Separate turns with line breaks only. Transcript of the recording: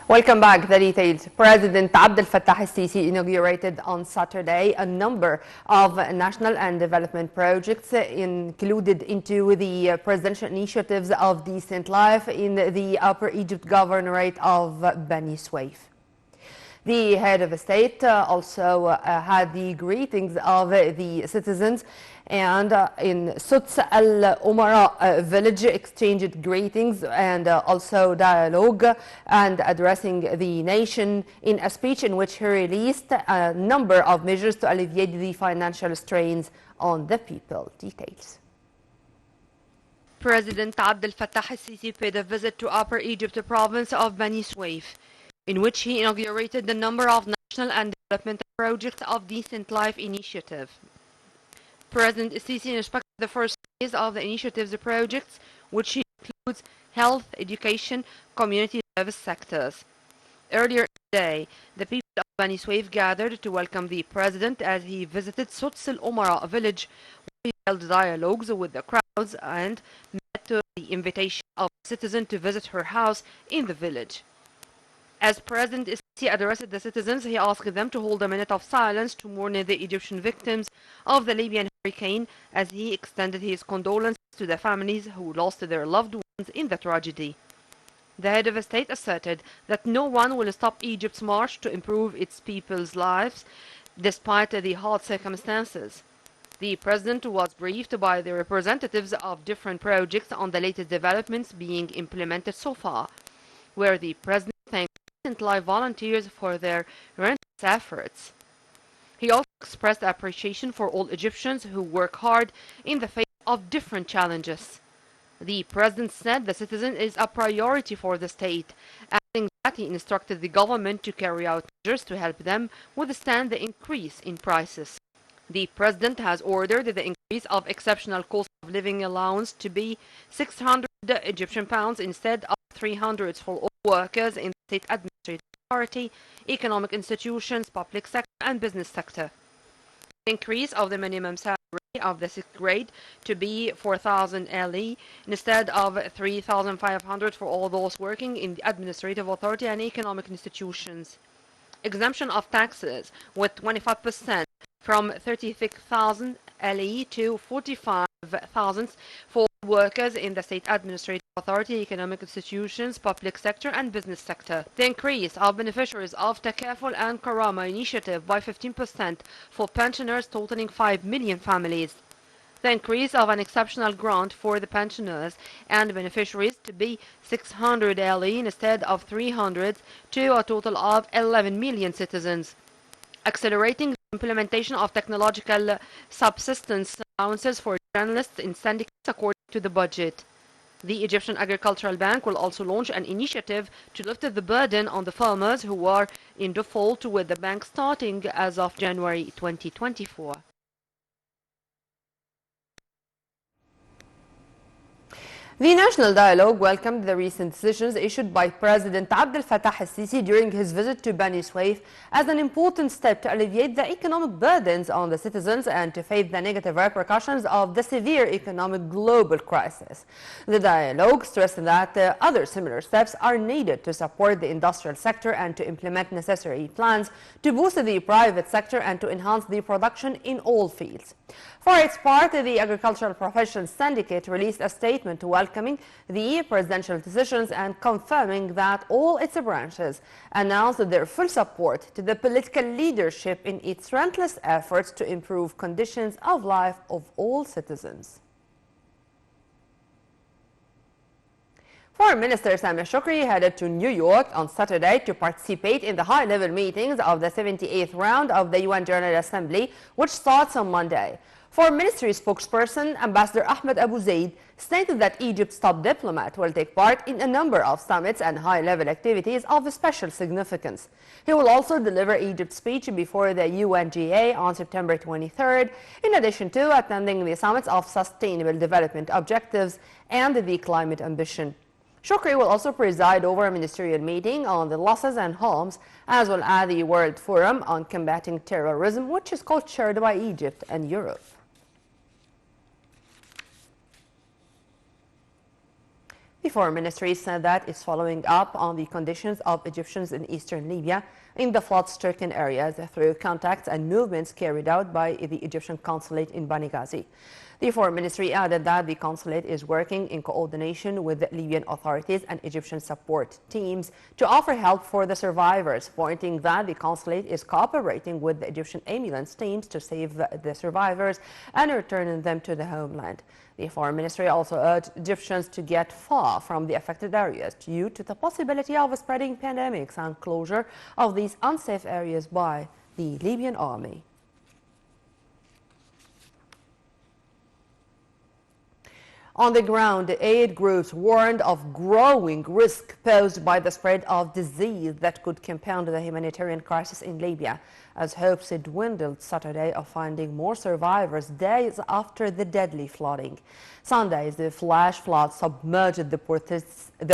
Welcome back. The details. President Abdel Fattah el-Sisi inaugurated on Saturday a number of national and development projects included into the presidential initiatives of decent life in the Upper Egypt Governorate of Bani Suef. The head of state also had the greetings of the citizens and in Suts al-Umara village exchanged greetings and also dialogue and addressing the nation in a speech in which he released a number of measures to alleviate the financial strains on the people. Details.
President Abdel Fattah el-Sisi paid a visit to Upper Egypt province of Bani Suef, in which he inaugurated a number of national and development projects of Decent Life initiative. President el-Sisi inspected the first phase of the initiative's projects, which includes health, education, community service sectors. Earlier in the day, the people of Bani Suef gathered to welcome the president as he visited Suts al-Umara village, where he held dialogues with the crowds and met the invitation of citizens to visit her house in the village. As President el-Sisi addressed the citizens, he asked them to hold a minute of silence to mourn the Egyptian victims of the Libyan hurricane, as he extended his condolences to the families who lost their loved ones in the tragedy. The head of state asserted that no one will stop Egypt's march to improve its people's lives, despite the hard circumstances. The president was briefed by the representatives of different projects on the latest developments being implemented so far, where the president thanked Life volunteers for their relentless efforts. He also expressed appreciation for all Egyptians who work hard in the face of different challenges. The president said the citizen is a priority for the state, adding that he instructed the government to carry out measures to help them withstand the increase in prices. The president has ordered the increase of exceptional cost of living allowance to be 600 Egyptian pounds instead of 300 for all workers in the state administrative authority, economic institutions, public sector, and business sector. The increase of the minimum salary of the 6th grade to be 4,000 LE instead of 3,500 for all those working in the administrative authority and economic institutions. Exemption of taxes with 25% from 36,000 LE to 45,000 for workers in the state administrative authority, economic institutions, public sector, and business sector. The increase of beneficiaries of Takaful and Panorama initiative by 15% for pensioners totaling 5 million families. The increase of an exceptional grant for the pensioners and beneficiaries to be 600 LE instead of 300 to a total of 11 million citizens. Accelerating the implementation of technological subsistence allowances for journalists in syndicates according to the budget. The Egyptian Agricultural Bank will also launch an initiative to lift the burden on the farmers who are in default, with the bank starting as of January 2024.
The National Dialogue welcomed the recent decisions issued by President Abdel Fattah el-Sisi during his visit to Bani Suef as an important step to alleviate the economic burdens on the citizens and to face the negative repercussions of the severe economic global crisis. The dialogue stressed that other similar steps are needed to support the industrial sector and to implement necessary plans to boost the private sector and to enhance the production in all fields. For its part, the Agricultural Professionals Syndicate released a statement welcoming the presidential decisions and confirming that all its branches announced their full support to the political leadership in its relentless efforts to improve conditions of life of all citizens. Foreign Minister Sami Shukri headed to New York on Saturday to participate in the high-level meetings of the 78th round of the UN General Assembly, which starts on Monday. Foreign Ministry spokesperson Ambassador Ahmed Abu Zaid stated that Egypt's top diplomat will take part in a number of summits and high-level activities of special significance. He will also deliver Egypt's speech before the UNGA on September 23rd, in addition to attending the summits of Sustainable Development Objectives and the Climate Ambition. Shukri will also preside over a ministerial meeting on the losses and harms, as well as the World Forum on Combating Terrorism, which is co-chaired by Egypt and Europe. The Foreign Ministry said that it's following up on the conditions of Egyptians in eastern Libya in the flood-stricken areas through contacts and movements carried out by the Egyptian consulate in Benghazi. The Foreign Ministry added that the consulate is working in coordination with the Libyan authorities and Egyptian support teams to offer help for the survivors, pointing that the consulate is cooperating with the Egyptian ambulance teams to save the survivors and return them to the homeland. The Foreign Ministry also urged Egyptians to get far from the affected areas due to the possibility of spreading pandemics and closure of these unsafe areas by the Libyan army. On the ground, aid groups warned of growing risk posed by the spread of disease that could compound the humanitarian crisis in Libya, as hopes dwindled Saturday of finding more survivors days after the deadly flooding. Sunday, the flash flood submerged the